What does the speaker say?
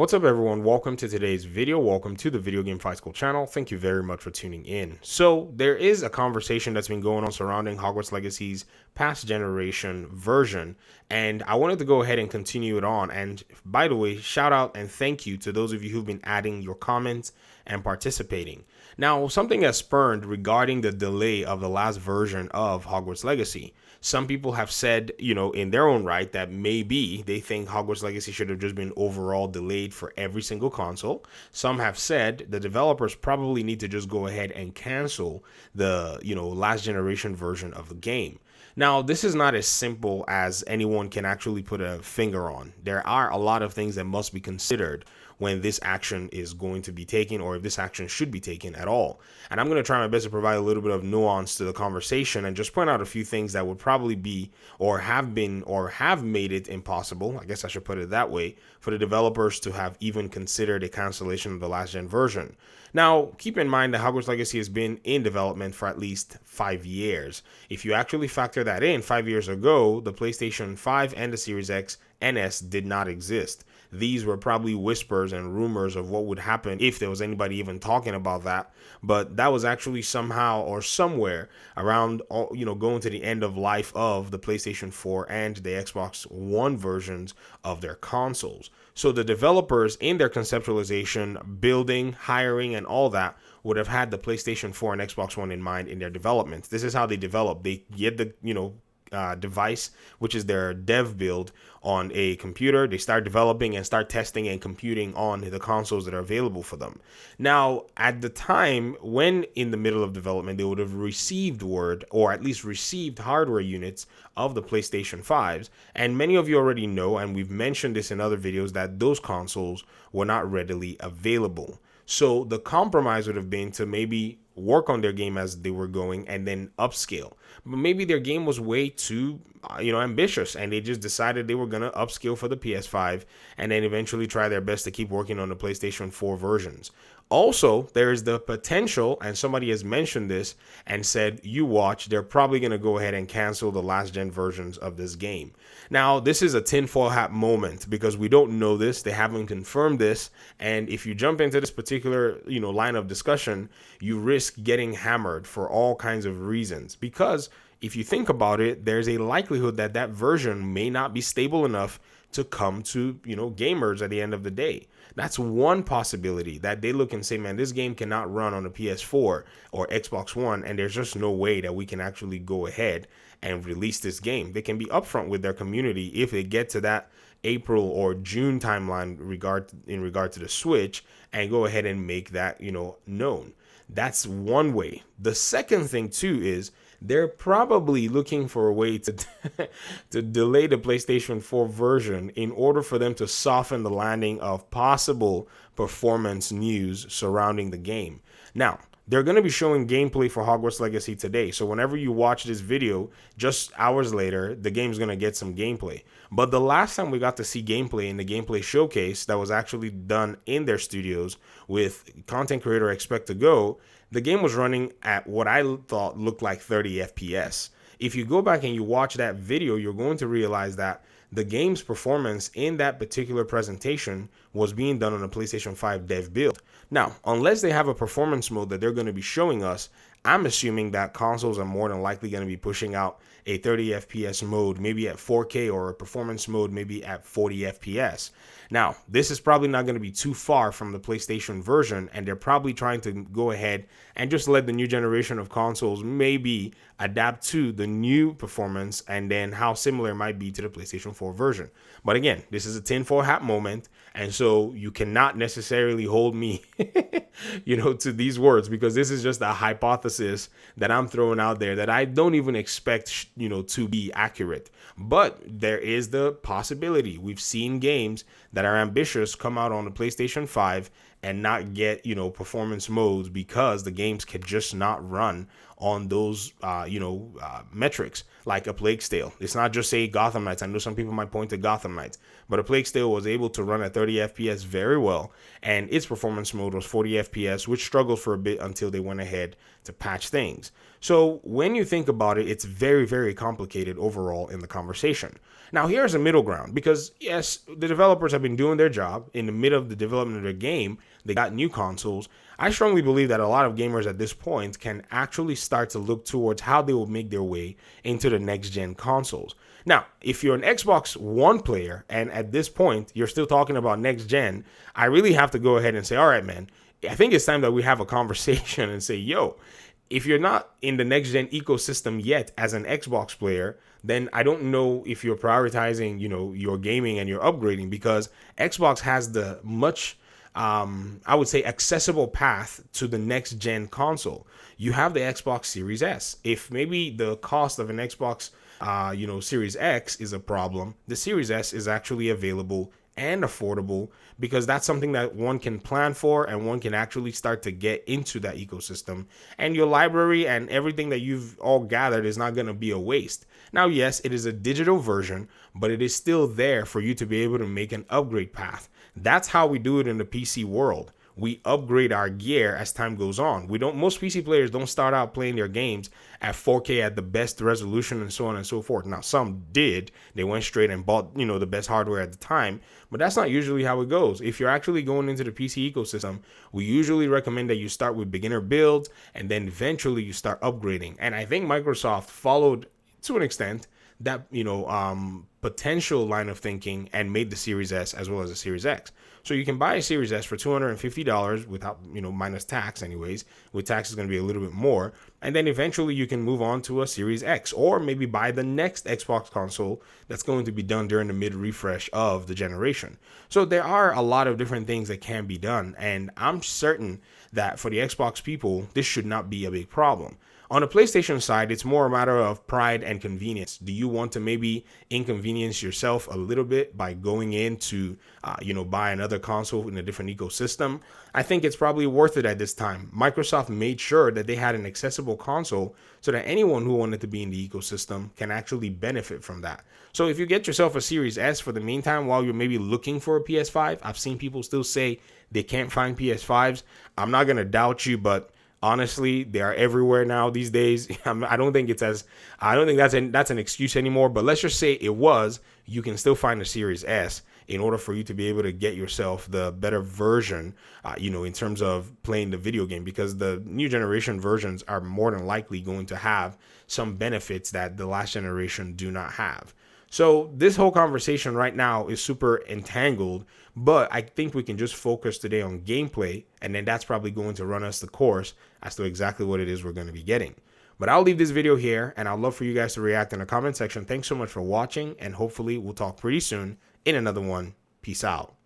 What's up everyone, welcome to today's video, welcome to the Video Game Fight School channel. Thank you very much for tuning in. So there is a conversation that's been going on surrounding Hogwarts Legacy's past generation version, and I wanted to go ahead and continue it on. And by the way, shout out and thank you to those of you who've been adding your comments and participating. Now, something has spurned regarding the delay of the last version of Hogwarts Legacy. Some people have said, in their own right, that maybe they think Hogwarts Legacy should have just been overall delayed for every single console. Some have said the developers probably need to just go ahead and cancel the, last generation version of the game. Now, this is not as simple as anyone can actually put a finger on. There are a lot of things that must be considered when this action is going to be taken, or if this action should be taken at all. And I'm going to try my best to provide a little bit of nuance to the conversation and just point out a few things that would probably be or have been or have made it impossible, I guess I should put it that way, for the developers to have even considered a cancellation of the last gen version. Now, keep in mind that Hogwarts Legacy has been in development for at least 5 years. If you actually factor that in, 5 years ago, the PlayStation 5 and the Series X and S did not exist. These were probably whispers and rumors of what would happen if there was anybody even talking about that. But that was actually somehow or somewhere around, going to the end of life of the PlayStation 4 and the Xbox One versions of their consoles. So the developers in their conceptualization, building, hiring, and all that would have had the PlayStation 4 and Xbox One in mind in their development. This is how they develop. They get the, device, which is their dev build on a computer. They start developing and start testing and computing on the consoles that are available for them. Now, at the time when in the middle of development, they would have received word or at least received hardware units of the PlayStation 5s. And many of you already know, and we've mentioned this in other videos, that those consoles were not readily available. So the compromise would have been to maybe work on their game as they were going and then upscale. But maybe their game was way too, ambitious, and they just decided they were going to upscale for the PS5 and then eventually try their best to keep working on the PlayStation 4 versions. Also, there is the potential, and somebody has mentioned this and said, you watch, they're probably going to go ahead and cancel the last gen versions of this game. Now, this is a tinfoil hat moment because we don't know this. They haven't confirmed this. And if you jump into this particular, line of discussion, you risk getting hammered for all kinds of reasons. Because if you think about it, there's a likelihood that that version may not be stable enough to come to, gamers at the end of the day. That's one possibility, that they look and say, man, this game cannot run on a PS4 or Xbox One, and there's just no way that we can actually go ahead and release this game. They can be upfront with their community if they get to that April or June timeline in regard to the Switch and go ahead and make that, known. That's one way. The second thing too is they're probably looking for a way to to delay the PlayStation 4 version in order for them to soften the landing of possible performance news surrounding the game. Now, they're going to be showing gameplay for Hogwarts Legacy today. So whenever you watch this video, just hours later, the game's going to get some gameplay. But the last time we got to see gameplay in the gameplay showcase that was actually done in their studios with content creator Expect to Go, the game was running at what I thought looked like 30 FPS. If you go back and you watch that video, you're going to realize that the game's performance in that particular presentation was being done on a PlayStation 5 dev build. Now, unless they have a performance mode that they're going to be showing us, I'm assuming that consoles are more than likely going to be pushing out a 30 FPS mode, maybe at 4K, or a performance mode, maybe at 40 FPS. Now, this is probably not going to be too far from the PlayStation version, and they're probably trying to go ahead and just let the new generation of consoles maybe adapt to the new performance and then how similar it might be to the PlayStation 4 version. But again, this is a tinfoil hat moment, and so you cannot necessarily hold me to these words, because this is just a hypothesis that I'm throwing out there that I don't even expect to be accurate. But there is the possibility. We've seen games that are ambitious come out on the PlayStation 5 and not get, performance modes because the games could just not run on those, metrics like a Plague Tale. It's not just, say, Gotham Knights. I know some people might point to Gotham Knights, but a Plague Tale was able to run at 30 FPS very well, and its performance mode was 40 FPS, which struggled for a bit until they went ahead to patch things. So when you think about it, it's very, very complicated overall in the conversation. Now, here's a middle ground, because yes, the developers have been doing their job. In the middle of the development of the game, they got new consoles. I strongly believe that a lot of gamers at this point can actually start to look towards how they will make their way into the next gen consoles. Now, if you're an Xbox One player and at this point you're still talking about next gen, I really have to go ahead and say, all right, man, I think it's time that we have a conversation and say, yo, if you're not in the next gen ecosystem yet as an Xbox player, then I don't know if you're prioritizing, your gaming and your upgrading, because Xbox has the much, I would say, accessible path to the next gen console. You have the Xbox Series S. If maybe the cost of an Xbox, Series X is a problem, the Series S is actually available and affordable, because that's something that one can plan for and one can actually start to get into that ecosystem, and your library and everything that you've all gathered is not going to be a waste. Now, yes, it is a digital version, but it is still there for you to be able to make an upgrade path. That's how we do it in the PC world. We upgrade our gear as time goes on. Most PC players don't start out playing their games at 4K at the best resolution and so on and so forth. Now, some did. They went straight and bought, the best hardware at the time, but that's not usually how it goes. If you're actually going into the PC ecosystem, we usually recommend that you start with beginner builds and then eventually you start upgrading. And I think Microsoft followed to an extent that, potential line of thinking and made the Series S as well as the Series X. So you can buy a Series S for $250 without, minus tax anyways. With tax, it's going to be a little bit more. And then eventually you can move on to a Series X, or maybe buy the next Xbox console that's going to be done during the mid refresh of the generation. So there are a lot of different things that can be done. And I'm certain that for the Xbox people, this should not be a big problem. On the PlayStation side, it's more a matter of pride and convenience. Do you want to maybe inconvenience yourself a little bit by going in to, buy another console in a different ecosystem? I think it's probably worth it at this time. Microsoft made sure that they had an accessible console so that anyone who wanted to be in the ecosystem can actually benefit from that. So if you get yourself a Series S for the meantime, while you're maybe looking for a PS5, I've seen people still say they can't find PS5s. I'm not going to doubt you, but honestly, they are everywhere now these days. I don't think that's an excuse anymore. But let's just say it was. You can still find a Series S in order for you to be able to get yourself the better version, in terms of playing the video game, because the new generation versions are more than likely going to have some benefits that the last generation do not have. So this whole conversation right now is super entangled, but I think we can just focus today on gameplay, and then that's probably going to run us the course as to exactly what it is we're going to be getting. But I'll leave this video here, and I'd love for you guys to react in the comment section. Thanks so much for watching, and hopefully we'll talk pretty soon in another one. Peace out.